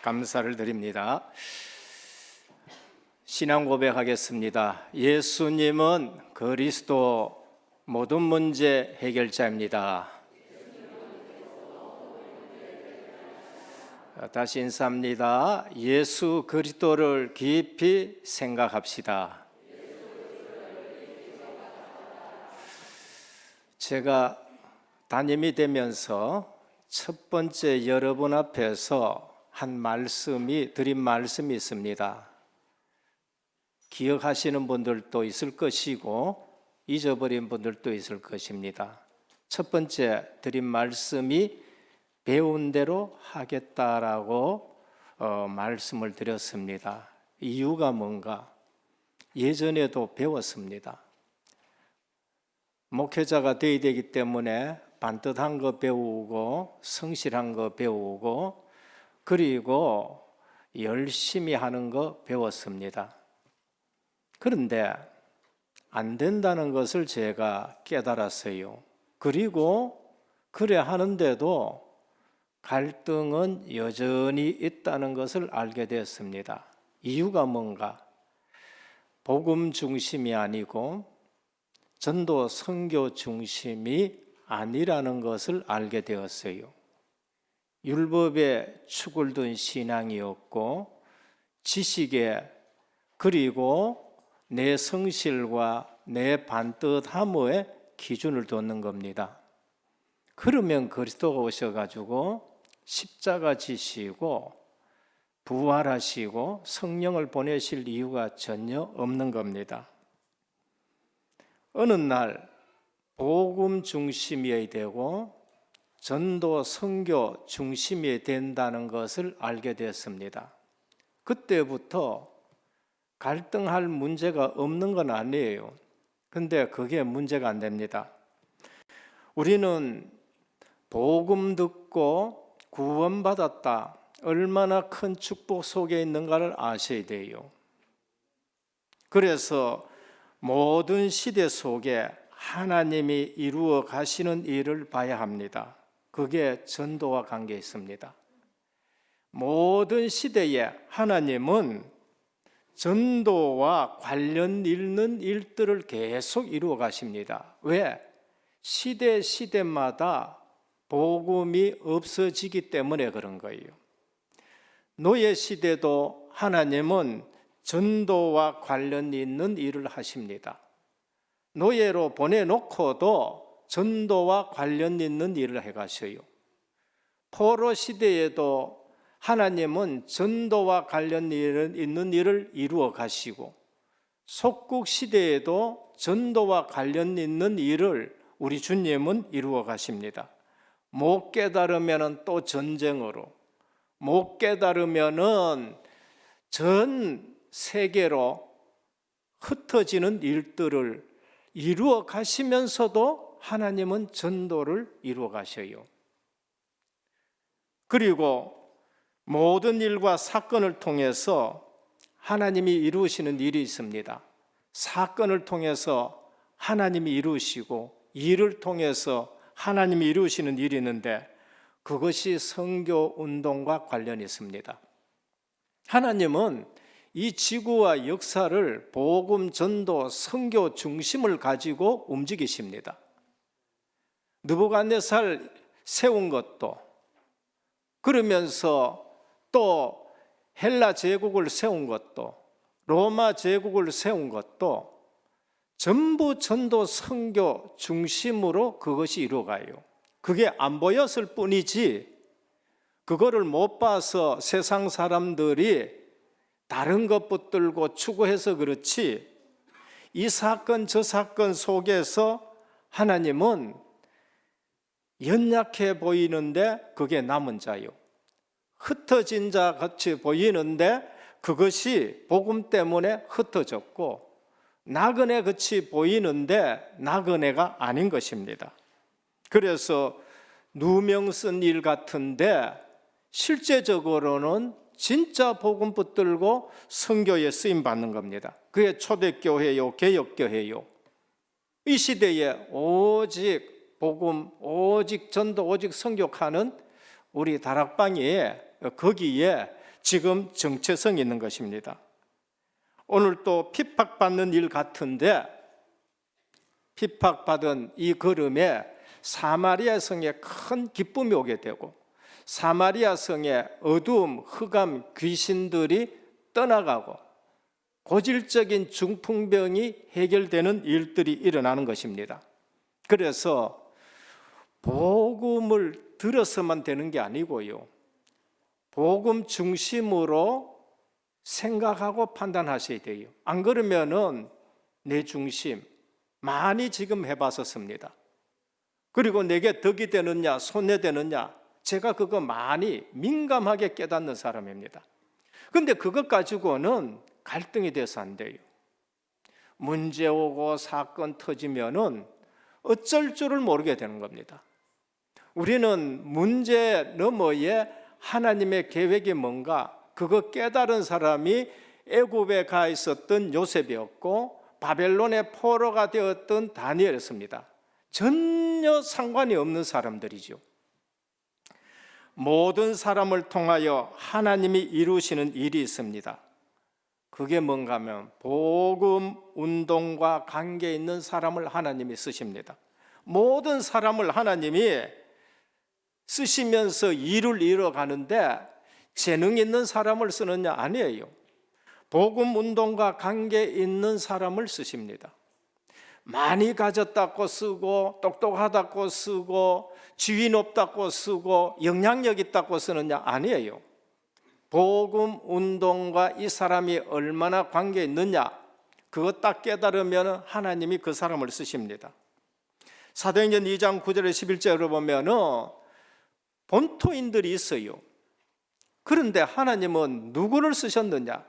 감사를 드립니다. 신앙 고백하겠습니다. 예수님은 그리스도 모든 문제 해결자입니다. 다시 인사합니다. 예수 그리스도를 깊이 생각합시다. 제가 담임이 되면서 첫 번째 여러분 앞에서 드린 말씀이 있습니다. 기억하시는 분들도 있을 것이고 잊어버린 분들도 있을 것입니다. 첫 번째 드린 말씀이 배운 대로 하겠다라고 말씀을 드렸습니다. 이유가 뭔가? 예전에도 배웠습니다. 목회자가 되어야 되기 때문에 반듯한 거 배우고 성실한 거 배우고 그리고 열심히 하는 거 배웠습니다. 그런데 안 된다는 것을 제가 깨달았어요. 그리고 그래 하는데도 갈등은 여전히 있다는 것을 알게 되었습니다. 이유가 뭔가? 복음 중심이 아니고 전도 선교 중심이 아니라는 것을 알게 되었어요. 율법에 축을 둔 신앙이었고 지식에 그리고 내 성실과 내 반듯함의 기준을 뒀는 겁니다. 그러면 그리스도가 오셔가지고 십자가 지시고 부활하시고 성령을 보내실 이유가 전혀 없는 겁니다. 어느 날 복음 중심이어야 되고 전도 선교 중심이 된다는 것을 알게 되었습니다. 그때부터 갈등할 문제가 없는 건 아니에요. 근데 그게 문제가 안 됩니다. 우리는 복음 듣고 구원받았다, 얼마나 큰 축복 속에 있는가를 아셔야 돼요. 그래서 모든 시대 속에 하나님이 이루어 가시는 일을 봐야 합니다. 그게 전도와 관계 있습니다. 모든 시대에 하나님은 전도와 관련 있는 일들을 계속 이루어 가십니다. 왜? 시대마다 복음이 없어지기 때문에 그런 거예요. 노예 시대도 하나님은 전도와 관련 있는 일을 하십니다. 노예로 보내놓고도 전도와 관련 있는 일을 해가셔요. 포로 시대에도 하나님은 전도와 관련 있는 일을 이루어 가시고 속국 시대에도 전도와 관련 있는 일을 우리 주님은 이루어 가십니다. 못 깨달으면 또 전쟁으로, 못 깨달으면 전 세계로 흩어지는 일들을 이루어 가시면서도 하나님은 전도를 이루어 가셔요. 그리고 모든 일과 사건을 통해서 하나님이 이루시는 일이 있습니다. 사건을 통해서 하나님이 이루시고 일을 통해서 하나님이 이루시는 일이 있는데 그것이 선교 운동과 관련이 있습니다. 하나님은 이 지구와 역사를 복음, 전도, 선교 중심을 가지고 움직이십니다. 느부갓네살 세운 것도 그러면서 또 헬라 제국을 세운 것도 로마 제국을 세운 것도 전부 전도 선교 중심으로 그것이 이루어가요. 그게 안 보였을 뿐이지 그거를 못 봐서 세상 사람들이 다른 것 붙들고 추구해서 그렇지 이 사건 저 사건 속에서 하나님은 연약해 보이는데 그게 남은 자요. 흩어진 자 같이 보이는데 그것이 복음 때문에 흩어졌고 나그네 같이 보이는데 나그네가 아닌 것입니다. 그래서 누명 쓴 일 같은데 실제적으로는 진짜 복음 붙들고 선교에 쓰임 받는 겁니다. 그게 초대교회요, 개혁교회요. 이 시대에 오직 복음, 오직 전도, 오직 선교하는 우리 다락방에 거기에 지금 정체성이 있는 것입니다. 오늘 또 핍박받는 일 같은데 핍박받은 이 걸음에 사마리아 성에 큰 기쁨이 오게 되고 사마리아 성의 어두움, 흑암, 귀신들이 떠나가고 고질적인 중풍병이 해결되는 일들이 일어나는 것입니다. 그래서 복음을 들어서만 되는 게 아니고요, 복음 중심으로 생각하고 판단하셔야 돼요. 안 그러면은 내 중심 많이 지금 해봤었습니다. 그리고 내게 덕이 되느냐 손해되느냐 제가 그거 많이 민감하게 깨닫는 사람입니다. 그런데 그것 가지고는 갈등이 돼서 안 돼요. 문제 오고 사건 터지면은 어쩔 줄을 모르게 되는 겁니다. 우리는 문제 너머에 하나님의 계획이 뭔가 그거 깨달은 사람이 애굽에 가 있었던 요셉이었고 바벨론의 포로가 되었던 다니엘이었습니다. 전혀 상관이 없는 사람들이죠. 모든 사람을 통하여 하나님이 이루시는 일이 있습니다. 그게 뭔가 하면 복음 운동과 관계 있는 사람을 하나님이 쓰십니다. 모든 사람을 하나님이 쓰시면서 일을 이뤄가는데 재능 있는 사람을 쓰느냐? 아니에요. 복음 운동과 관계 있는 사람을 쓰십니다. 많이 가졌다고 쓰고 똑똑하다고 쓰고 지위 높다고 쓰고 영향력 있다고 쓰느냐? 아니에요. 복음 운동과 이 사람이 얼마나 관계 있느냐, 그거 딱 깨달으면 하나님이 그 사람을 쓰십니다. 사도행전 2장 9절에 11절을 보면 본토인들이 있어요. 그런데 하나님은 누구를 쓰셨느냐?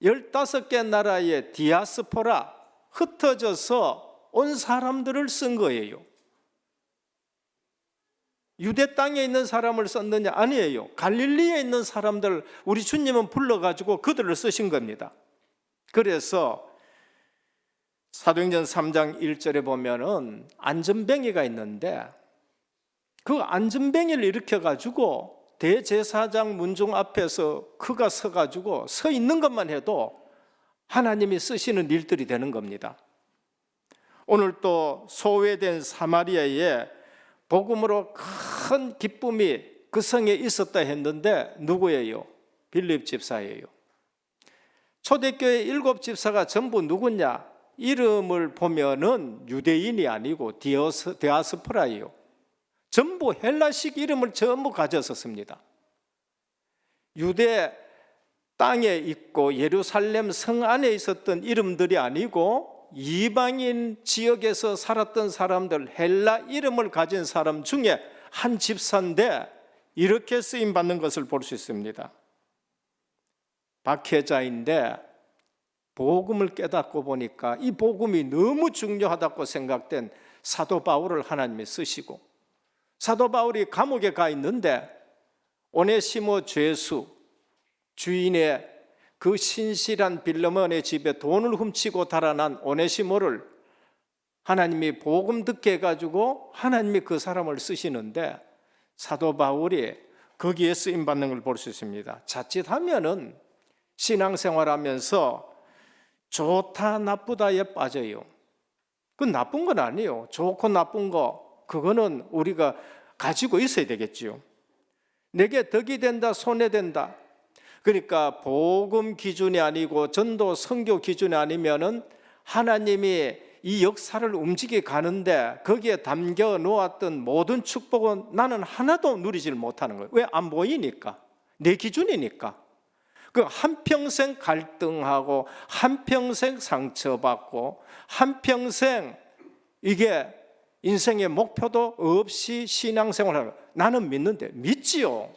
15개 나라의 디아스포라, 흩어져서 온 사람들을 쓴 거예요. 유대 땅에 있는 사람을 썼느냐? 아니에요. 갈릴리에 있는 사람들 우리 주님은 불러가지고 그들을 쓰신 겁니다. 그래서 사도행전 3장 1절에 보면은 안전뱅이가 있는데 그 안전뱅이를 일으켜가지고 대제사장 문중 앞에서 그가 서가지고 서 있는 것만 해도 하나님이 쓰시는 일들이 되는 겁니다. 오늘 또 소외된 사마리아에 복음으로 큰 기쁨이 그 성에 있었다 했는데 누구예요? 빌립 집사예요. 초대교회 7 집사가 전부 누구냐? 이름을 보면은 유대인이 아니고 디아스포라예요. 전부 헬라식 이름을 전부 가졌었습니다. 유대 땅에 있고 예루살렘 성 안에 있었던 이름들이 아니고 이방인 지역에서 살았던 사람들, 헬라 이름을 가진 사람 중에 한 집사인데 이렇게 쓰임 받는 것을 볼 수 있습니다. 박해자인데 복음을 깨닫고 보니까 이 복음이 너무 중요하다고 생각된 사도 바울을 하나님이 쓰시고, 사도 바울이 감옥에 가 있는데 오네시모 죄수, 주인의 그 신실한 빌레몬의 집에 돈을 훔치고 달아난 오네시모를 하나님이 복음 듣게 해가지고 하나님이 그 사람을 쓰시는데 사도 바울이 거기에 쓰임 받는 걸 볼 수 있습니다. 자칫하면은 신앙생활하면서 좋다 나쁘다에 빠져요. 그건 나쁜 건 아니에요. 좋고 나쁜 거 그거는 우리가 가지고 있어야 되겠죠. 내게 덕이 된다 손해된다, 그러니까 복음 기준이 아니고 전도 선교 기준이 아니면은 하나님이 이 역사를 움직여 가는데 거기에 담겨 놓았던 모든 축복은 나는 하나도 누리질 못하는 거예요. 왜? 안 보이니까. 내 기준이니까. 그 한평생 갈등하고 한평생 상처받고 한평생 이게 인생의 목표도 없이 신앙생활을 나는 믿는데 믿지요.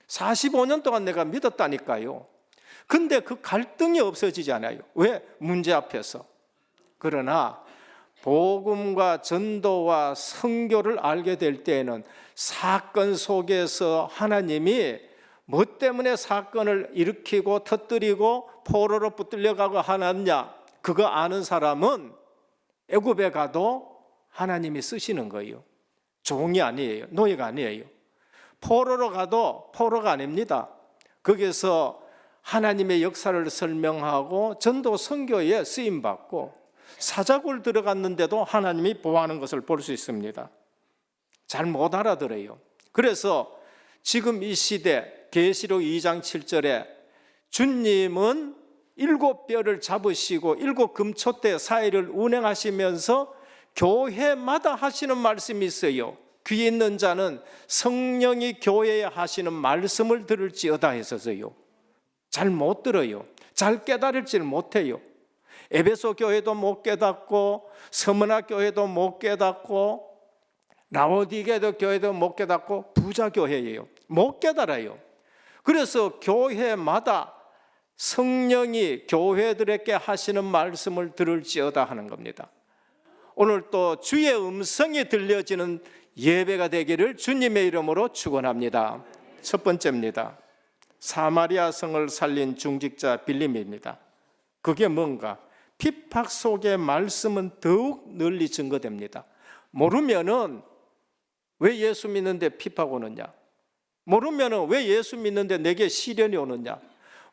45년 동안 내가 믿었다니까요. 근데 그 갈등이 없어지지 않아요. 왜? 문제 앞에서. 그러나 복음과 전도와 선교를 알게 될 때에는 사건 속에서 하나님이 뭐 때문에 사건을 일으키고 터뜨리고 포로로 붙들려가고 하느냐, 그거 아는 사람은 애굽에 가도 하나님이 쓰시는 거예요. 종이 아니에요. 노예가 아니에요. 포로로 가도 포로가 아닙니다. 거기서 하나님의 역사를 설명하고 전도 선교에 쓰임받고 사자굴 들어갔는데도 하나님이 보호하는 것을 볼 수 있습니다. 잘 못 알아들어요. 그래서 지금 이 시대 계시록 2장 7절에 주님은 7뼈를 잡으시고 7금초대 사이를 운행하시면서 교회마다 하시는 말씀이 있어요. 귀 있는 자는 성령이 교회에 하시는 말씀을 들을지어다 했어서요. 잘 못 들어요. 잘 깨달을지를 못해요. 에베소 교회도 못 깨닫고 서문화 교회도 못 깨닫고 라오디게 교회도 못 깨닫고 부자 교회예요. 못 깨달아요. 그래서 교회마다 성령이 교회들에게 하시는 말씀을 들을지어다 하는 겁니다. 오늘 또 주의 음성이 들려지는 예배가 되기를 주님의 이름으로 축원합니다. 첫 번째입니다. 사마리아 성을 살린 중직자 빌림입니다. 그게 뭔가? 핍박 속의 말씀은 더욱 널리 증거됩니다. 모르면은 왜 예수 믿는데 핍박 오느냐? 모르면은 왜 예수 믿는데 내게 시련이 오느냐?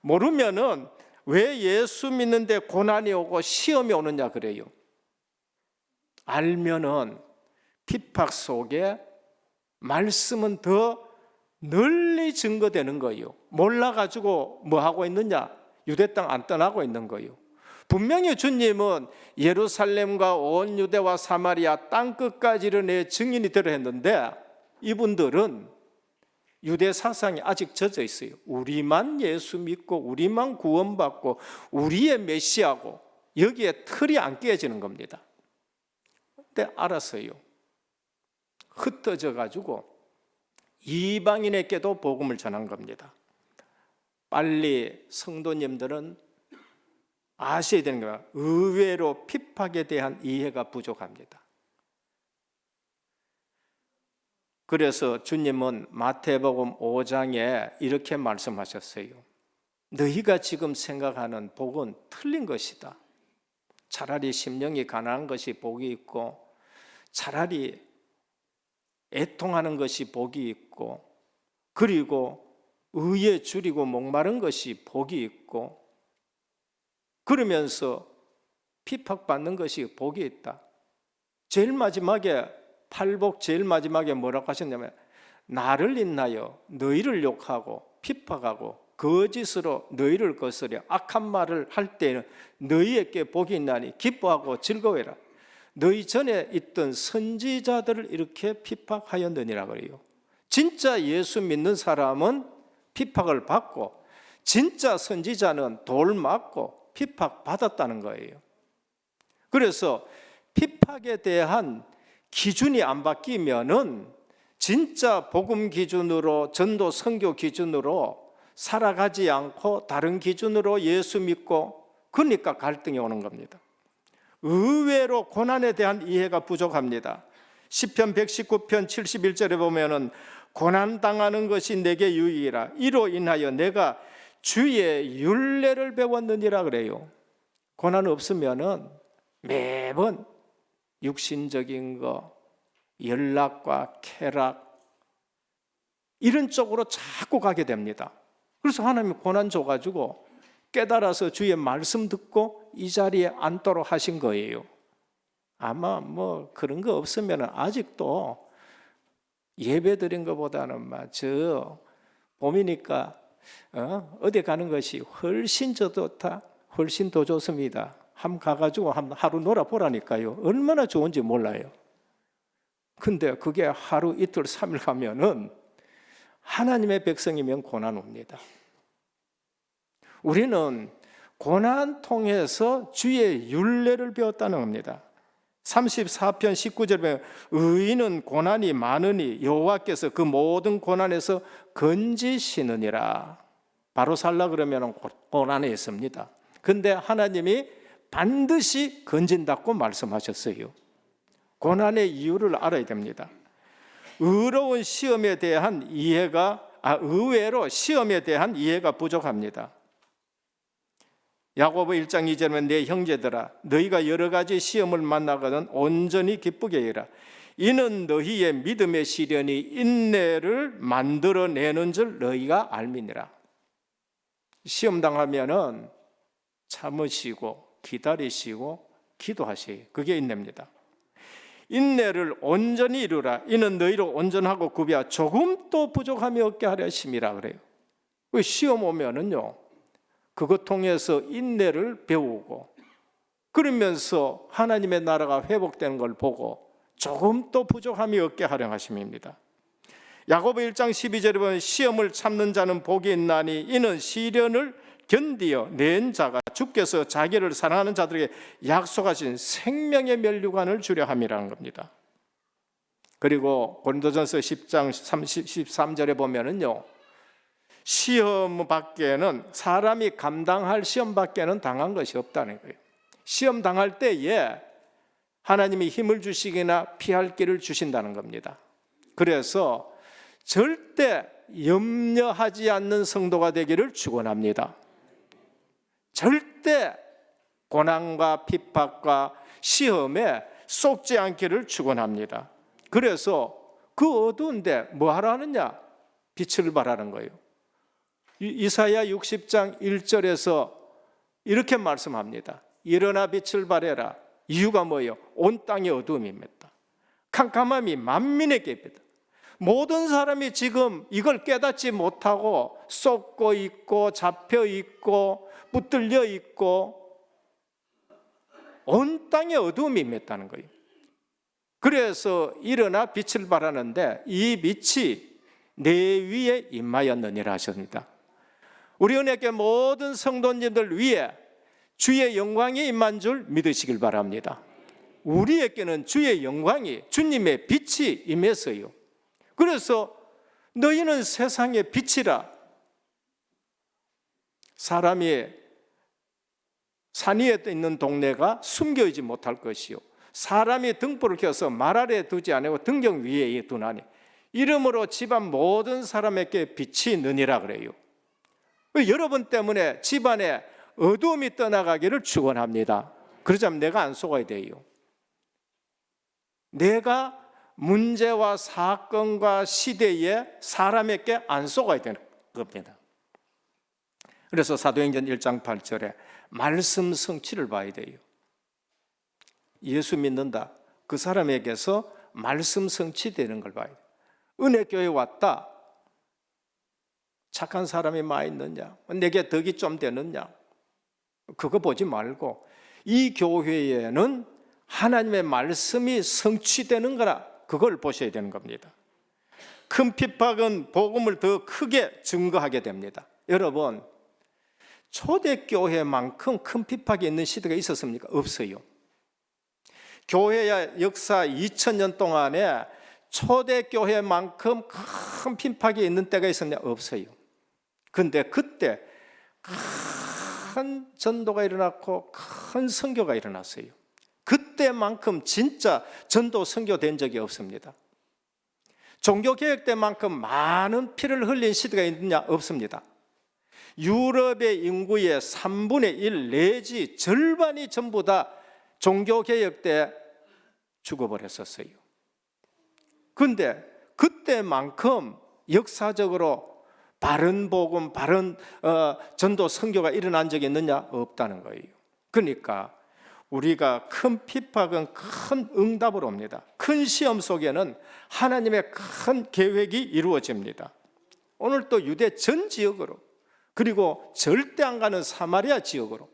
모르면은 왜 예수 믿는데 고난이 오고 시험이 오느냐 그래요. 알면은 핍박 속에 말씀은 더 널리 증거되는 거예요. 몰라가지고 뭐 하고 있느냐? 유대 땅 안 떠나고 있는 거예요. 분명히 주님은 예루살렘과 온 유대와 사마리아 땅끝까지 이르내 증인이 되려 했는데 이분들은 유대 사상이 아직 젖어 있어요. 우리만 예수 믿고 우리만 구원받고 우리의 메시아고 여기에 틀이 안 깨지는 겁니다. 근데 알았어요. 흩어져 가지고 이방인에게도 복음을 전한 겁니다. 빨리 성도님들은 아셔야 되는 거예요. 의외로 핍박에 대한 이해가 부족합니다. 그래서 주님은 마태복음 5장에 이렇게 말씀하셨어요. 너희가 지금 생각하는 복은 틀린 것이다. 차라리 심령이 가난한 것이 복이 있고 차라리 애통하는 것이 복이 있고 그리고 의에 줄이고 목마른 것이 복이 있고 그러면서 핍박받는 것이 복이 있다. 제일 마지막에 팔복 제일 마지막에 뭐라고 하셨냐면 나를 인하여 너희를 욕하고 핍박하고 거짓으로 너희를 거스려 악한 말을 할 때는 너희에게 복이 있나니 기뻐하고 즐거워해라. 너희 전에 있던 선지자들을 이렇게 핍박하였느니라 그래요. 진짜 예수 믿는 사람은 핍박을 받고 진짜 선지자는 돌 맞고 핍박받았다는 거예요. 그래서 핍박에 대한 기준이 안 바뀌면은 진짜 복음 기준으로 전도 선교 기준으로 살아가지 않고 다른 기준으로 예수 믿고 그러니까 갈등이 오는 겁니다. 의외로 고난에 대한 이해가 부족합니다. 시편 119편 71절에 보면은 고난 당하는 것이 내게 유익이라 이로 인하여 내가 주의 율례를 배웠느니라 그래요. 고난 없으면은 매번 육신적인 거, 연락과 쾌락 이런 쪽으로 자꾸 가게 됩니다. 그래서 하나님이 고난 줘가지고 깨달아서 주의 말씀 듣고 이 자리에 앉도록 하신 거예요. 아마 뭐 그런 거 없으면 아직도 예배 드린 것보다는 저 봄이니까 어디 가는 것이 훨씬 좋다, 훨씬 더 좋습니다. 한번 가가지고 하루 놀아보라니까요. 얼마나 좋은지 몰라요. 근데 그게 하루 이틀 3일 가면은 하나님의 백성이면 고난 옵니다. 우리는 고난 통해서 주의 율례를 배웠다는 겁니다. 34편 19절에 보면 의인은 고난이 많으니 여호와께서 그 모든 고난에서 건지시느니라. 바로 살라 그러면 고난에 있습니다. 근데 하나님이 반드시 건진다고 말씀하셨어요. 고난의 이유를 알아야 됩니다. 의로운 시험에 대한 이해가 의외로 시험에 대한 이해가 부족합니다. 야고보 1장 2절에 내 형제들아 너희가 여러 가지 시험을 만나거든 온전히 기쁘게 해라. 이는 너희의 믿음의 시련이 인내를 만들어내는 줄 너희가 알미니라. 시험 당하면은 참으시고 기다리시고 기도하시고, 그게 인내입니다. 인내를 온전히 이루라. 이는 너희로 온전하고 구비하 조금도 부족함이 없게 하려 하심이라 그래요. 시험 오면은요, 그것 통해서 인내를 배우고, 그러면서 하나님의 나라가 회복되는 걸 보고 조금도 부족함이 없게 하려 하심입니다. 야고보 1장 12절에 보면 시험을 참는 자는 복이 있나니 이는 시련을 견디어 낸 자가 주께서 자기를 사랑하는 자들에게 약속하신 생명의 면류관을 주려 함이라는 겁니다. 그리고 고린도전서 10장 13절에 보면은요, 시험 밖에는, 사람이 감당할 시험 밖에는 당한 것이 없다는 거예요. 시험 당할 때에 하나님이 힘을 주시거나 피할 길을 주신다는 겁니다. 그래서 절대 염려하지 않는 성도가 되기를 축원합니다. 절대 고난과 핍박과 시험에 속지 않기를 축원합니다. 그래서 그 어두운데 뭐 하라느냐? 빛을 발하는 거예요. 이사야 60장 1절에서 이렇게 말씀합니다. 일어나 빛을 발해라. 이유가 뭐예요? 온 땅의 어두움입니다. 캄캄함이 만민에게 있다. 모든 사람이 지금 이걸 깨닫지 못하고 쏟고 있고 잡혀 있고 붙들려 있고 온 땅에 어두움이 임했다는 거예요. 그래서 일어나 빛을 발하는데 이 빛이 내 위에 임하였느니라 하셨습니다. 우리 은혜교회 모든 성도님들 위에 주의 영광이 임한 줄 믿으시길 바랍니다. 우리에게는 주의 영광이, 주님의 빛이 임했어요. 그래서 너희는 세상의 빛이라. 사람이 산 위에 있는 동네가 숨겨지지 못할 것이요, 사람이 등불을 켜서 말 아래에 두지 아니고 등경 위에 두나니 이러므로 집안 모든 사람에게 빛이 있느니라 그래요. 여러분 때문에 집안에 어두움이 떠나가기를 축원합니다. 그러자면 내가 안 속아야 돼요. 내가 문제와 사건과 시대에 사람에게 안 속아야 되는 겁니다. 그래서 사도행전 1장 8절에 말씀 성취를 봐야 돼요. 예수 믿는다, 그 사람에게서 말씀 성취되는 걸 봐야 돼요. 은혜교회 왔다, 착한 사람이 많이 있느냐, 내게 덕이 좀 되느냐, 그거 보지 말고 이 교회에는 하나님의 말씀이 성취되는 거라, 그걸 보셔야 되는 겁니다. 큰 핍박은 복음을 더 크게 증거하게 됩니다. 여러분, 초대교회만큼 큰 핍박이 있는 시대가 있었습니까? 없어요. 교회의 역사 2000년 동안에 초대교회만큼 큰 핍박이 있는 때가 있었냐? 없어요. 그런데 그때 큰 전도가 일어났고 큰 선교가 일어났어요. 그때만큼 진짜 전도 선교된 적이 없습니다. 종교개혁 때만큼 많은 피를 흘린 시대가 있느냐? 없습니다. 유럽의 인구의 3분의 1 내지 절반이 전부 다 종교개혁 때 죽어버렸었어요. 그런데 그때만큼 역사적으로 바른 복음, 바른 전도 선교가 일어난 적이 있느냐? 없다는 거예요. 그러니까 우리가 큰 핍박은 큰 응답으로 옵니다. 큰 시험 속에는 하나님의 큰 계획이 이루어집니다. 오늘 또 유대 전 지역으로, 그리고 절대 안 가는 사마리아 지역으로,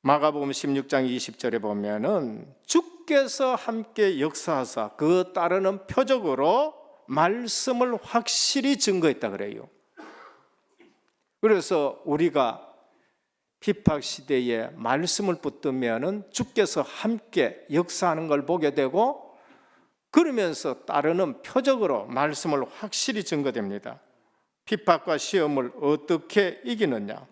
마가복음 16장 20절에 보면은 주께서 함께 역사하사 그 따르는 표적으로 말씀을 확실히 증거했다 그래요. 그래서 우리가 핍박 시대에 말씀을 붙들면은 주께서 함께 역사하는 걸 보게 되고, 그러면서 따르는 표적으로 말씀을 확실히 증거됩니다. 핍박과 시험을 어떻게 이기느냐?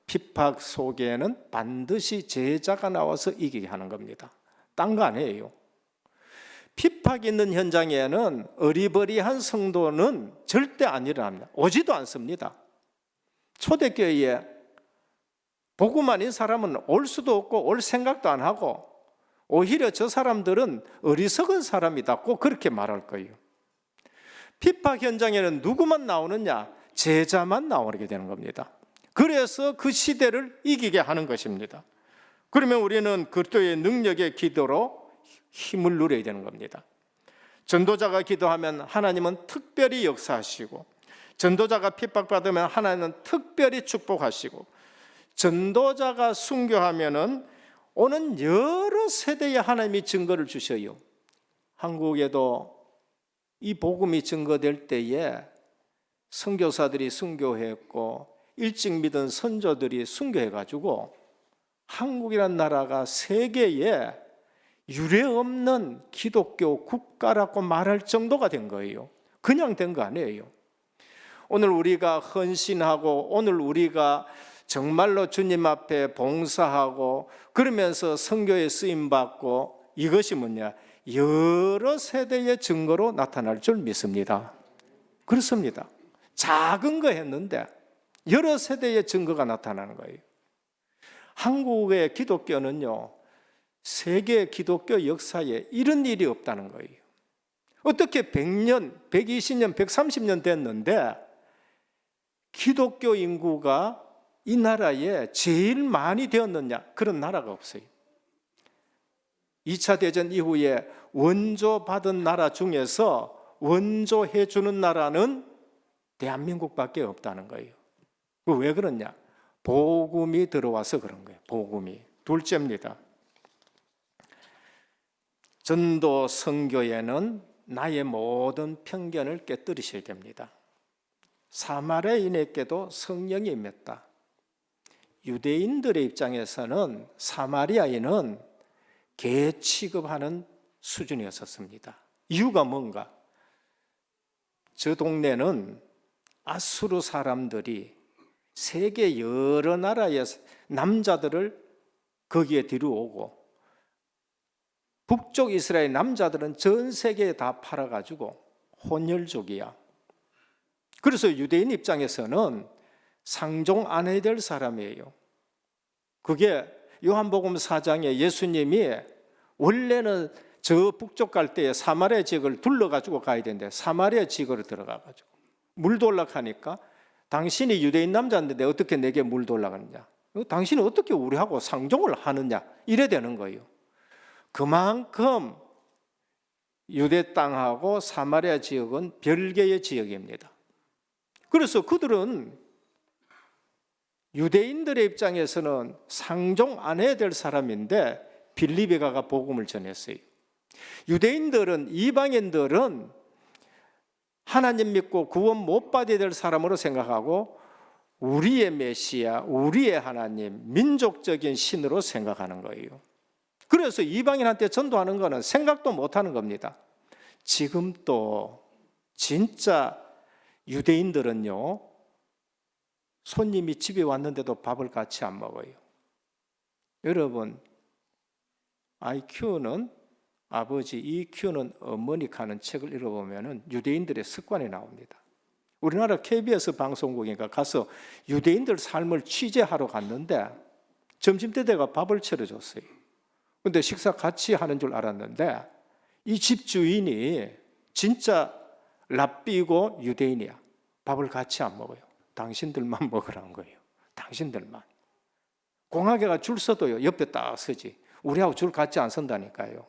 핍박 속에는 반드시 제자가 나와서 이기게 하는 겁니다. 딴 거 아니에요. 핍박이 있는 현장에는 어리버리한 성도는 절대 안 일어납니다. 오지도 않습니다. 초대교회에 복음 아닌 사람은 올 수도 없고 올 생각도 안 하고, 오히려 저 사람들은 어리석은 사람이다 꼭 그렇게 말할 거예요. 핍박 현장에는 누구만 나오느냐? 제자만 나오게 되는 겁니다. 그래서 그 시대를 이기게 하는 것입니다. 그러면 우리는 그리스도의 능력의 기도로 힘을 누려야 되는 겁니다. 전도자가 기도하면 하나님은 특별히 역사하시고, 전도자가 핍박받으면 하나님은 특별히 축복하시고, 전도자가 순교하면은 오는 여러 세대에 하나님이 증거를 주셔요. 한국에도 이 복음이 증거될 때에 선교사들이 순교했고 일찍 믿은 선조들이 순교해가지고 한국이라는 나라가 세계에 유례없는 기독교 국가라고 말할 정도가 된 거예요. 그냥 된 거 아니에요. 오늘 우리가 헌신하고 오늘 우리가 정말로 주님 앞에 봉사하고 그러면서 선교에 쓰임받고, 이것이 뭐냐? 여러 세대의 증거로 나타날 줄 믿습니다. 그렇습니다. 작은 거 했는데 여러 세대의 증거가 나타나는 거예요. 한국의 기독교는요, 세계 기독교 역사에 이런 일이 없다는 거예요. 어떻게 100년, 120년, 130년 됐는데 기독교 인구가 이 나라에 제일 많이 되었느냐? 그런 나라가 없어요. 2차 대전 이후에 원조 받은 나라 중에서 원조해 주는 나라는 대한민국밖에 없다는 거예요. 왜 그러냐? 복음이 들어와서 그런 거예요. 복음이. 둘째입니다. 전도 선교에는 나의 모든 편견을 깨뜨리셔야 됩니다. 사마리아인에게도 성령이 임했다. 유대인들의 입장에서는 사마리아인은 개 취급하는 수준이었습니다. 이유가 뭔가? 저 동네는 아수르 사람들이 세계 여러 나라의 남자들을 거기에 데려오고 북쪽 이스라엘 남자들은 전 세계에 다 팔아가지고 혼혈족이야. 그래서 유대인 입장에서는 상종 안 해야 될 사람이에요. 그게 요한복음 4장에 예수님이 원래는 저 북쪽 갈 때 사마리아 지역을 둘러가지고 가야 되는데 사마리아 지역으로 들어가가지고 물돌락하니까 당신이 유대인 남자인데 어떻게 내게 물돌락하느냐? 당신은 어떻게 우리하고 상종을 하느냐? 이래 되는 거예요. 그만큼 유대 땅하고 사마리아 지역은 별개의 지역입니다. 그래서 그들은 유대인들의 입장에서는 상종 안 해야 될 사람인데 빌립에 가가 복음을 전했어요. 유대인들은, 이방인들은 하나님 믿고 구원 못 받아야 될 사람으로 생각하고 우리의 메시아, 우리의 하나님, 민족적인 신으로 생각하는 거예요. 그래서 이방인한테 전도하는 거는 생각도 못 하는 겁니다. 지금 또 진짜 유대인들은요, 손님이 집에 왔는데도 밥을 같이 안 먹어요. 여러분, IQ는 아버지, EQ는 어머니 가는 책을 읽어보면 유대인들의 습관이 나옵니다. 우리나라 KBS 방송국인가 가서 유대인들 삶을 취재하러 갔는데 점심때 내가 밥을 차려줬어요. 근데 식사 같이 하는 줄 알았는데 이 집 주인이 진짜 랍비고 유대인이야. 밥을 같이 안 먹어요. 당신들만 먹으라는 거예요. 당신들만. 공화계가 줄 서도요, 옆에 딱 서지. 우리하고 줄 같이 안 선다니까요.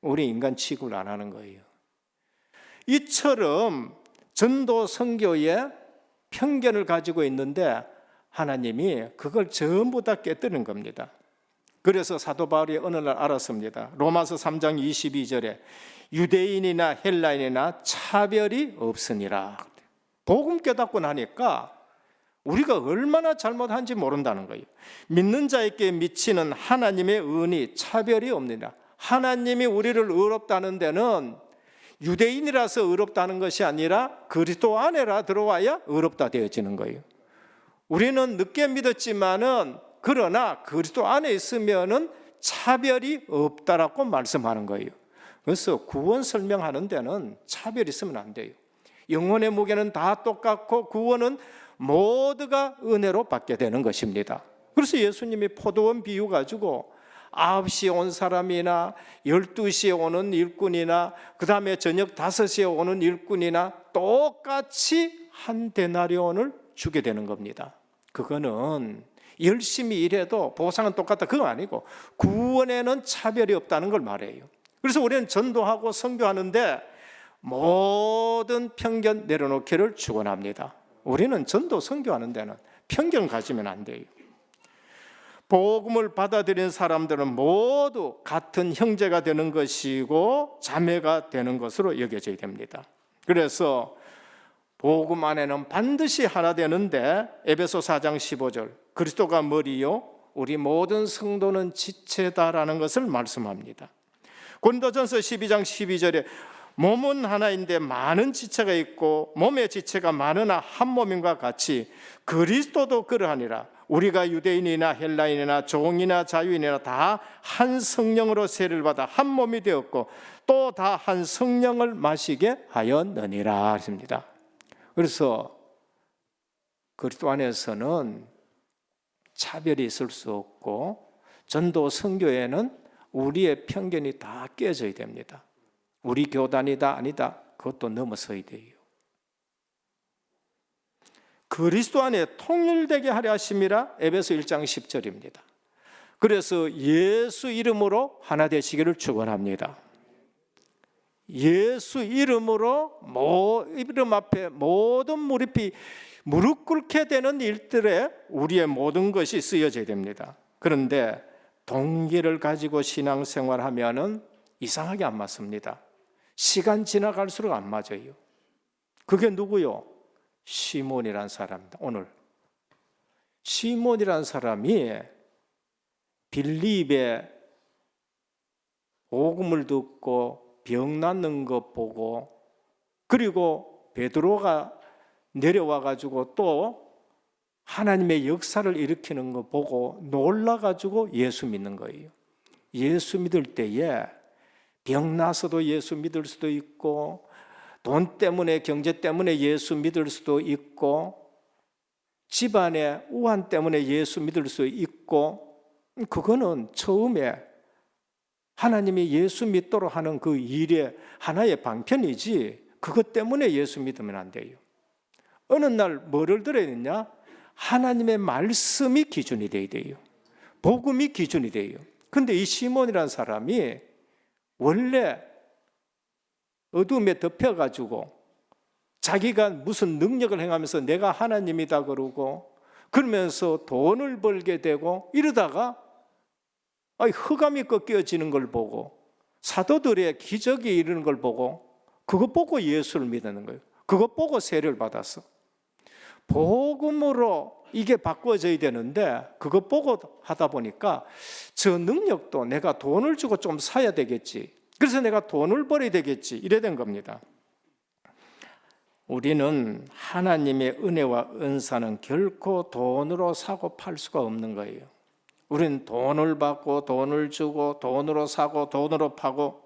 우리 인간 취급을 안 하는 거예요. 이처럼 전도 선교에 편견을 가지고 있는데 하나님이 그걸 전부 다 깨뜨리는 겁니다. 그래서 사도 바울이 어느 날 알았습니다. 로마서 3장 22절에 유대인이나 헬라인이나 차별이 없으니라. 복음 깨닫고 나니까 우리가 얼마나 잘못한지 모른다는 거예요. 믿는 자에게 미치는 하나님의 은이 차별이 없느니라. 하나님이 우리를 의롭다는 데는 유대인이라서 의롭다는 것이 아니라 그리스도 안에라 들어와야 의롭다 되어지는 거예요. 우리는 늦게 믿었지만은 그러나 그리스도 안에 있으면은 차별이 없다라고 말씀하는 거예요. 그래서 구원 설명하는 데는 차별이 있으면 안 돼요. 영혼의 무게는 다 똑같고 구원은 모두가 은혜로 받게 되는 것입니다. 그래서 예수님이 포도원 비유 가지고 9시에 온 사람이나 12시에 오는 일꾼이나 그 다음에 저녁 5시에 오는 일꾼이나 똑같이 한 데나리온을 주게 되는 겁니다. 그거는 열심히 일해도 보상은 똑같다 그건 아니고 구원에는 차별이 없다는 걸 말해요. 그래서 우리는 전도하고 선교하는데 모든 편견 내려놓기를 축원합니다. 우리는 전도 선교하는 데는 편견 가지면 안 돼요. 복음을 받아들인 사람들은 모두 같은 형제가 되는 것이고 자매가 되는 것으로 여겨져야 됩니다. 그래서 복음 안에는 반드시 하나 되는데 에베소 4장 15절 그리스도가 머리요 우리 모든 성도는 지체다라는 것을 말씀합니다. 고린도전서 12장 12절에 몸은 하나인데 많은 지체가 있고 몸의 지체가 많으나 한 몸인과 같이 그리스도도 그러하니라. 우리가 유대인이나 헬라인이나 종이나 자유인이나 다 한 성령으로 세례를 받아 한 몸이 되었고 또 다 한 성령을 마시게 하였느니라 했습니다. 그래서 그리스도 안에서는 차별이 있을 수 없고 전도 선교에는 우리의 편견이 다 깨져야 됩니다. 우리 교단이다 아니다 그것도 넘어서야 돼요. 그리스도 안에 통일되게 하려 하심이라 에베소 1장 10절입니다. 그래서 예수 이름으로 하나 되시기를 축원합니다. 예수 이름으로 이름 앞에 모든 무릎이 무릎 꿇게 되는 일들에 우리의 모든 것이 쓰여져야 됩니다. 그런데 동기를 가지고 신앙생활하면은 이상하게 안 맞습니다. 시간 지나갈수록 안 맞아요. 그게 누구요? 시몬이란 사람입니다. 오늘 시몬이란 사람이 빌립의 복음을 듣고 병 낫는 것 보고 그리고 베드로가 내려와 가지고 또 하나님의 역사를 일으키는 거 보고 놀라 가지고 예수 믿는 거예요. 예수 믿을 때에 병 나서도 예수 믿을 수도 있고 돈 때문에 경제 때문에 예수 믿을 수도 있고 집안의 우환 때문에 예수 믿을 수 있고 그거는 처음에 하나님이 예수 믿도록 하는 그 일의 하나의 방편이지 그것 때문에 예수 믿으면 안 돼요. 어느 날 뭐를 들어야 되냐? 하나님의 말씀이 기준이 돼야 돼요. 복음이 기준이 돼요. 근데 이 시몬이라는 사람이 원래 어둠에 덮여가지고 자기가 무슨 능력을 행하면서 내가 하나님이다 그러고 그러면서 돈을 벌게 되고 이러다가 흑암이 꺾여지는 걸 보고 사도들의 기적이 이르는 걸 보고 그것 보고 예수를 믿는 거예요. 그것 보고 세례를 받았어. 복음으로 이게 바꿔져야 되는데 그것 보고 하다 보니까 저 능력도 내가 돈을 주고 좀 사야 되겠지. 그래서 내가 돈을 벌어야 되겠지. 이래 된 겁니다. 우리는 하나님의 은혜와 은사는 결코 돈으로 사고 팔 수가 없는 거예요. 우리는 돈을 받고 돈을 주고 돈으로 사고 돈으로 파고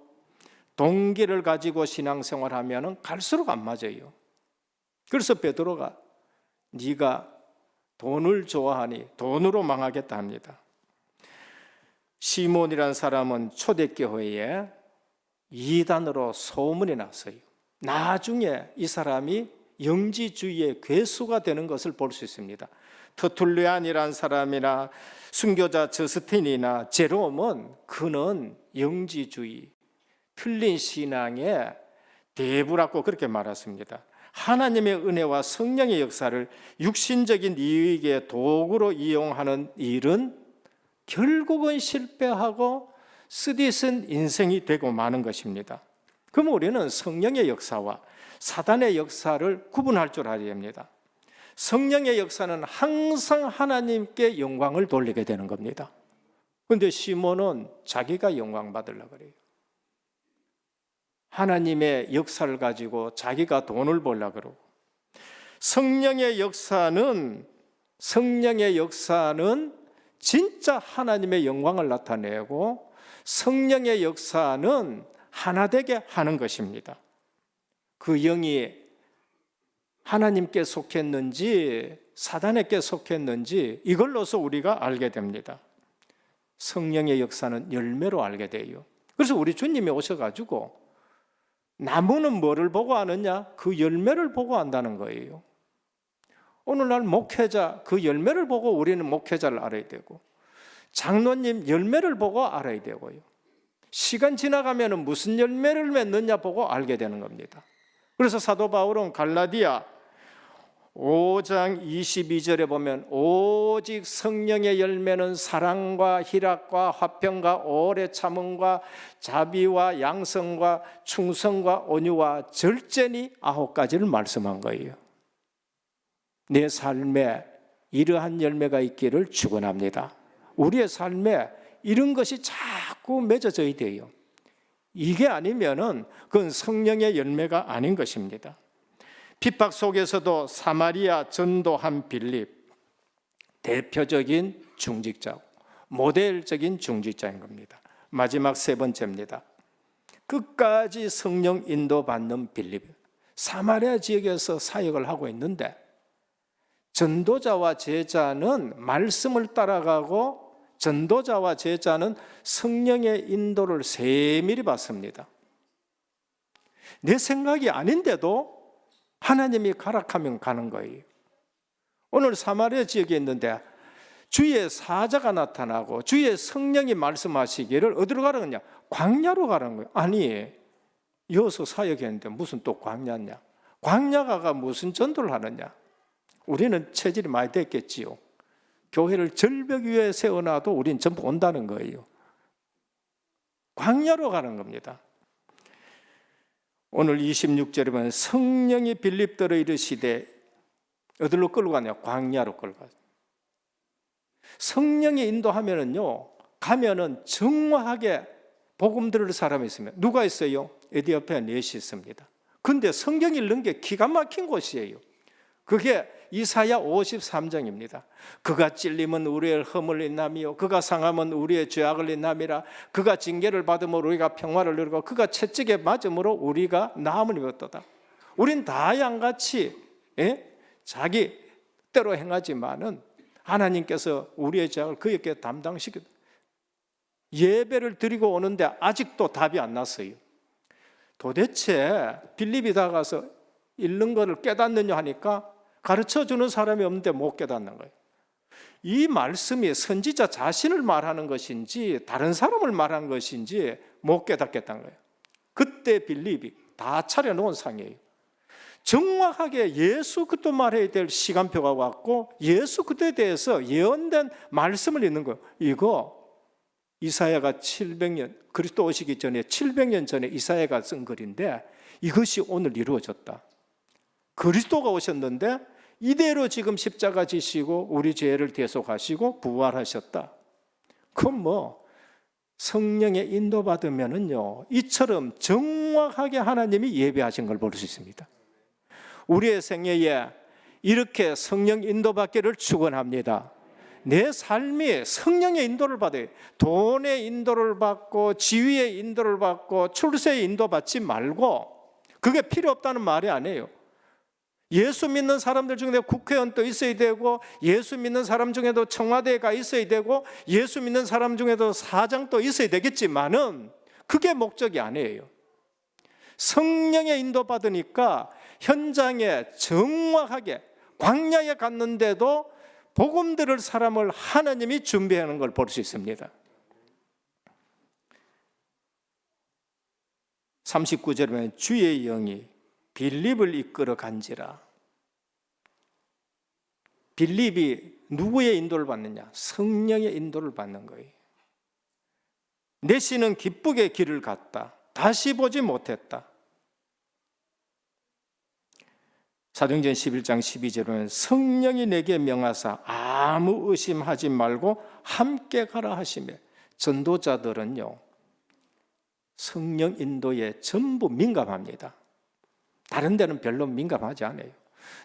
동기를 가지고 신앙생활하면 갈수록 안 맞아요. 그래서 베드로가 네가 돈을 좋아하니 돈으로 망하겠다 합니다. 시몬이라는 사람은 초대교회에 이단으로 소문이 났어요. 나중에 이 사람이 영지주의의 괴수가 되는 것을 볼 수 있습니다. 터툴리안이라는 사람이나 순교자 저스틴이나 제롬은 그는 영지주의, 틀린 신앙의 대부라고 그렇게 말했습니다. 하나님의 은혜와 성령의 역사를 육신적인 이익의 도구로 이용하는 일은 결국은 실패하고 쓰디쓴 인생이 되고 마는 것입니다. 그럼 우리는 성령의 역사와 사단의 역사를 구분할 줄 알아야 합니다. 성령의 역사는 항상 하나님께 영광을 돌리게 되는 겁니다. 그런데 시몬은 자기가 영광 받으려고 그래요. 하나님의 역사를 가지고 자기가 돈을 벌려고 그러고 성령의 역사는 진짜 하나님의 영광을 나타내고 성령의 역사는 하나 되게 하는 것입니다. 그 영이 하나님께 속했는지 사단에게 속했는지 이걸로서 우리가 알게 됩니다. 성령의 역사는 열매로 알게 돼요. 그래서 우리 주님이 오셔가지고 나무는 뭐를 보고 아느냐? 그 열매를 보고 안다는 거예요. 오늘날 목회자 그 열매를 보고 우리는 목회자를 알아야 되고, 장로님 열매를 보고 알아야 되고요. 시간 지나가면 무슨 열매를 맺느냐 보고 알게 되는 겁니다. 그래서 사도 바울은 갈라디아 5장 22절에 보면 오직 성령의 열매는 사랑과 희락과 화평과 오래 참음과 자비와 양성과 충성과 온유와 절제니 9가지를 말씀한 거예요. 내 삶에 이러한 열매가 있기를 축원합니다. 우리의 삶에 이런 것이 자꾸 맺어져야 돼요. 이게 아니면은 그건 성령의 열매가 아닌 것입니다. 핍박 속에서도 사마리아 전도한 빌립, 대표적인 중직자, 모델적인 중직자인 겁니다. 마지막 3번째입니다. 끝까지 성령 인도받는 빌립, 사마리아 지역에서 사역을 하고 있는데 전도자와 제자는 말씀을 따라가고 전도자와 제자는 성령의 인도를 세밀히 받습니다. 내 생각이 아닌데도 하나님이 가락하면 가는 거예요. 오늘 사마리아 지역에 있는데 주의 사자가 나타나고 주의 성령이 말씀하시기를 어디로 가라느냐? 광야로 가라는 거예요. 아니, 여기서 사역했는데 무슨 또 광야냐? 광야가 무슨 전도를 하느냐? 우리는 체질이 많이 됐겠지요. 교회를 절벽 위에 세워놔도 우리는 전부 온다는 거예요. 광야로 가는 겁니다. 오늘 26절에 보면 성령이 빌립더러 이르시되 어디로 끌고 가냐? 광야로 끌고 가요. 성령이 인도하면은요, 가면은 정확하게 복음 들을 사람이 있으면 누가 있어요? 에티오피아 넷이 있습니다. 근데 성경 읽는 게 기가 막힌 곳이에요. 그게 이사야 53장입니다. 그가 찔림은 우리의 허물 인남이요 그가 상함은 우리의 죄악을 인남이라. 그가 징계를 받음으로 우리가 평화를 누리고 그가 채찍에 맞음으로 우리가 나음을 입었도다. 우린 다 양같이 자기 때로 행하지만은 하나님께서 우리의 죄악을 그에게 담당시켜 예배를 드리고 오는데 아직도 답이 안 났어요. 도대체 빌립이 다가서 읽는 것을 깨닫느냐 하니까 가르쳐주는 사람이 없는데 못 깨닫는 거예요. 이 말씀이 선지자 자신을 말하는 것인지 다른 사람을 말하는 것인지 못 깨닫겠다는 거예요. 그때 빌립이 다 차려놓은 상이에요. 정확하게 예수 그리스도 말해야 될 시간표가 왔고 예수 그리스도에 대해서 예언된 말씀을 읽는 거예요. 이거 이사야가 700년, 그리스도 오시기 전에 700년 전에 이사야가 쓴 글인데 이것이 오늘 이루어졌다. 그리스도가 오셨는데 이대로 지금 십자가 지시고 우리 죄를 대속하시고 부활하셨다. 그럼 성령의 인도받으면은요, 이처럼 정확하게 하나님이 예배하신 걸 볼 수 있습니다. 우리의 생애에 이렇게 성령 인도받기를 축원합니다. 내 삶이 성령의 인도를 받아요. 돈의 인도를 받고 지위의 인도를 받고 출세의 인도 받지 말고, 그게 필요 없다는 말이 아니에요. 예수 믿는 사람들 중에 국회의원도 있어야 되고 예수 믿는 사람 중에도 청와대에 가 있어야 되고 예수 믿는 사람 중에도 사장도 있어야 되겠지만은 그게 목적이 아니에요. 성령의 인도받으니까 현장에 정확하게 광야에 갔는데도 복음 들을 사람을 하나님이 준비하는 걸 볼 수 있습니다. 39절에 보면 주의 영이 빌립을 이끌어 간지라. 빌립이 누구의 인도를 받느냐? 성령의 인도를 받는 거예요. 내 씨는 기쁘게 길을 갔다. 다시 보지 못했다. 사도행전 11장 12절에 보면 성령이 내게 명하사 아무 의심하지 말고 함께 가라 하시며, 전도자들은요 성령 인도에 전부 민감합니다. 다른 데는 별로 민감하지 않아요.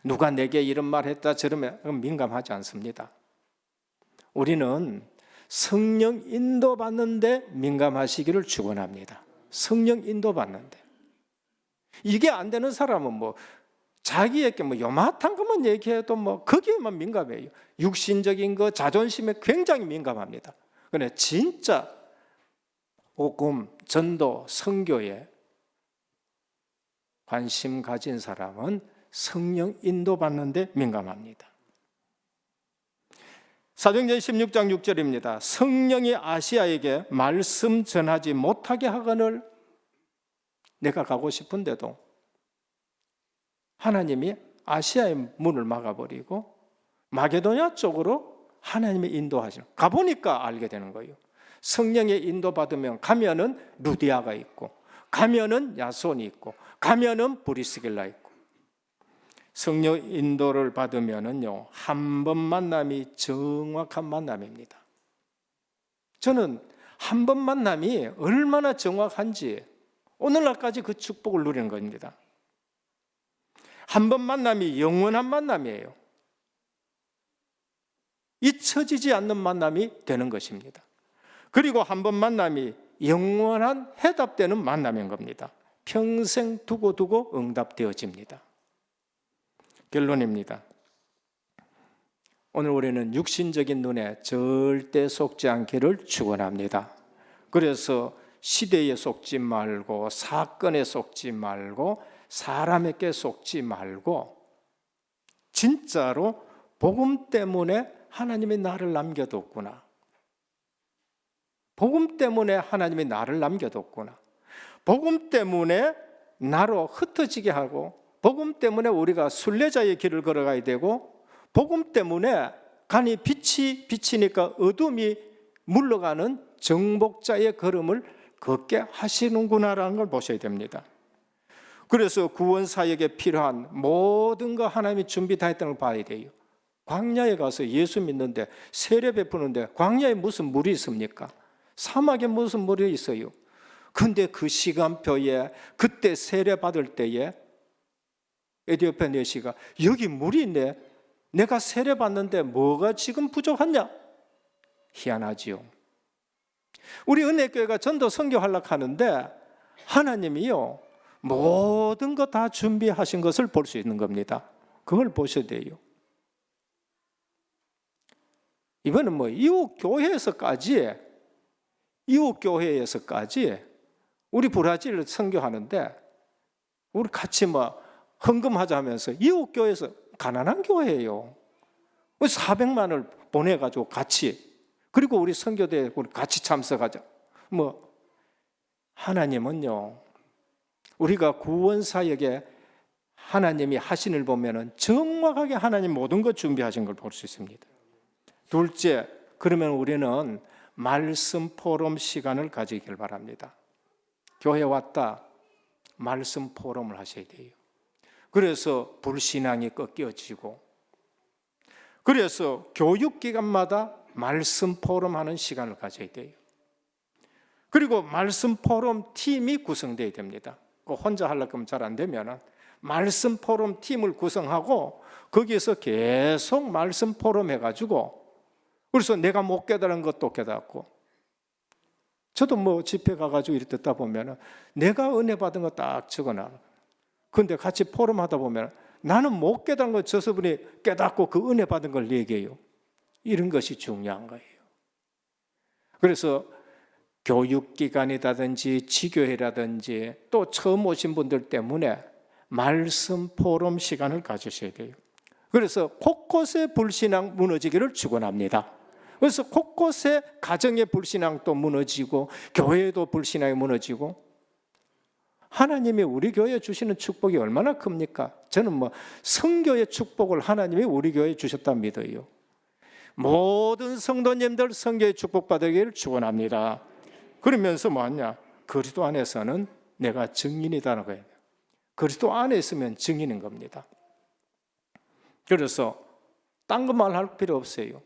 누가 내게 이런 말 했다 저러면 민감하지 않습니다. 우리는 성령 인도받는데 민감하시기를 축원합니다. 성령 인도받는데. 이게 안 되는 사람은 자기에게 요만한 것만 얘기해도 거기에만 민감해요. 육신적인 거, 자존심에 굉장히 민감합니다. 그런데 진짜 복음, 전도, 선교에 관심 가진 사람은 성령 인도받는데 민감합니다. 사도행전 16장 6절입니다. 성령이 아시아에게 말씀 전하지 못하게 하거늘 내가 가고 싶은데도 하나님이 아시아의 문을 막아버리고 마게도냐 쪽으로 하나님이 인도하시는, 가보니까 알게 되는 거예요. 성령의 인도받으면 가면은 루디아가 있고, 가면은 야손이 있고, 가면은 브리스길라 있고. 성령 인도를 받으면은요, 한 번 만남이 정확한 만남입니다. 저는 한 번 만남이 얼마나 정확한지 오늘날까지 그 축복을 누리는 겁니다. 한 번 만남이 영원한 만남이에요. 잊혀지지 않는 만남이 되는 것입니다. 그리고 한 번 만남이 영원한 해답되는 만남인 겁니다. 평생 두고두고 응답되어집니다. 결론입니다. 오늘 우리는 육신적인 눈에 절대 속지 않기를 축원합니다. 그래서 시대에 속지 말고, 사건에 속지 말고, 사람에게 속지 말고, 진짜로 복음 때문에 하나님이 나를 남겨뒀구나. 복음 때문에 하나님이 나를 남겨뒀구나. 복음 때문에 나로 흩어지게 하고, 복음 때문에 우리가 순례자의 길을 걸어가야 되고, 복음 때문에 간이 빛이 비치니까 어둠이 물러가는 정복자의 걸음을 걷게 하시는구나라는 걸 보셔야 됩니다. 그래서 구원 사역에 필요한 모든 거 하나님이 준비 다 했다는 걸 봐야 돼요. 광야에 가서 예수 믿는데, 세례 베푸는데 광야에 무슨 물이 있습니까? 사막에 무슨 물이 있어요? 근데 그 시간표에 그때 세례 받을 때에 에디오피아 내시가 여기 물이 있네, 내가 세례 받는데 뭐가 지금 부족하냐? 희한하지요. 우리 은혜교회가 전도 선교하려고 하는데 하나님이요, 모든 거 다 준비하신 것을 볼 수 있는 겁니다. 그걸 보셔야 돼요. 이번엔 이웃교회에서까지 우리 브라질 선교하는데 우리 같이 헌금하자 하면서 이웃교회에서, 가난한 교회예요, 400만을 보내가지고 같이, 그리고 우리 선교대에 우리 같이 참석하자. 하나님은요, 우리가 구원 사역에 하나님이 하신 일 보면은 정확하게 하나님 모든 것 준비하신 걸 볼 수 있습니다. 둘째, 그러면 우리는 말씀 포럼 시간을 가지길 바랍니다. 교회 왔다, 말씀 포럼을 하셔야 돼요. 그래서 불신앙이 꺾여지고, 그래서 교육기관마다 말씀 포럼하는 시간을 가져야 돼요. 그리고 말씀 포럼 팀이 구성되어야 됩니다. 혼자 하려고 하면 잘 안 되면 말씀 포럼 팀을 구성하고 거기에서 계속 말씀 포럼 해가지고, 그래서 내가 못 깨달은 것도 깨닫고, 저도 집회 가가지고 이렇게 듣다 보면 내가 은혜 받은 거 딱 적어놔. 근데 같이 포럼 하다 보면 나는 못 깨달은 거 저서분이 깨닫고 그 은혜 받은 걸 얘기해요. 이런 것이 중요한 거예요. 그래서 교육기관이라든지 지교회라든지 또 처음 오신 분들 때문에 말씀 포럼 시간을 가지셔야 돼요. 그래서 곳곳에 불신앙 무너지기를 축원합니다. 그래서 곳곳에 가정의 불신앙도 무너지고 교회도 불신앙이 무너지고, 하나님이 우리 교회에 주시는 축복이 얼마나 큽니까? 저는 성교의 축복을 하나님이 우리 교회에 주셨다 믿어요. 모든 성도님들 성교의 축복받으기를 축원합니다. 그러면서 뭐하냐? 그리스도 안에서는 내가 증인이다는 거예요. 그리스도 안에 있으면 증인인 겁니다. 그래서 딴 거 말할 필요 없어요.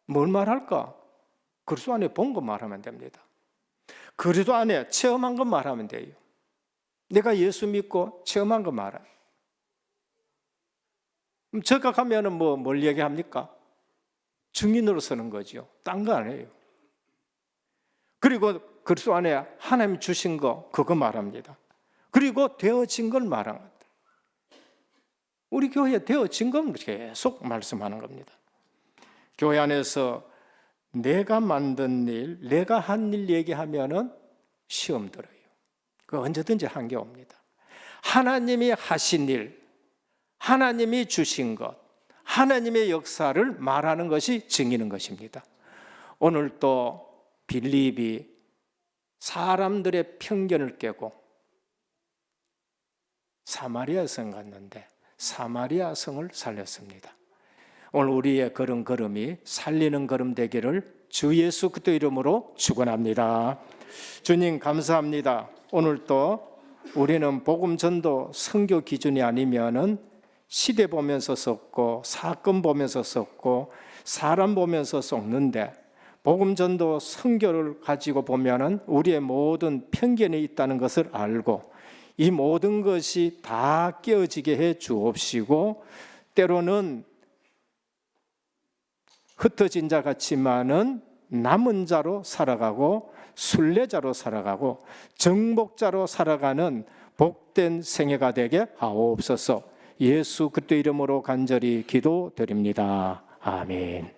뭘 말할까? 그리스도 안에 본 거 말하면 됩니다. 그리스도 안에 체험한 거 말하면 돼요. 내가 예수 믿고 체험한 거 말해. 그럼 저가 가면은 뭘 얘기합니까? 증인으로 서는 거죠. 딴 거 아니에요. 그리고 그리스도 안에 하나님 주신 거 그거 말합니다. 그리고 되어진 걸 말합니다. 우리 교회에 되어진 건 계속 말씀하는 겁니다. 교회 안에서 내가 만든 일, 내가 한 일 얘기하면은 시험 들어요. 그 언제든지 한계 옵니다. 하나님이 하신 일, 하나님이 주신 것, 하나님의 역사를 말하는 것이 증인인 것입니다. 오늘 또 빌립이 사람들의 편견을 깨고 사마리아 성 갔는데 사마리아 성을 살렸습니다. 오늘 우리의 걸음걸음이 살리는 걸음 되기를 주 예수 그리스도 이름으로 축원합니다. 주님 감사합니다. 오늘 또 우리는 복음 전도 선교 기준이 아니면은 시대 보면서 썼고 사건 보면서 썼고 사람 보면서 썩는데, 복음 전도 선교를 가지고 보면은 우리의 모든 편견이 있다는 것을 알고 이 모든 것이 다 깨어지게 해 주옵시고, 때로는 흩어진 자 같지만은 남은 자로 살아가고 순례자로 살아가고 정복자로 살아가는 복된 생애가 되게 하옵소서. 예수 그리스도 이름으로 간절히 기도드립니다. 아멘.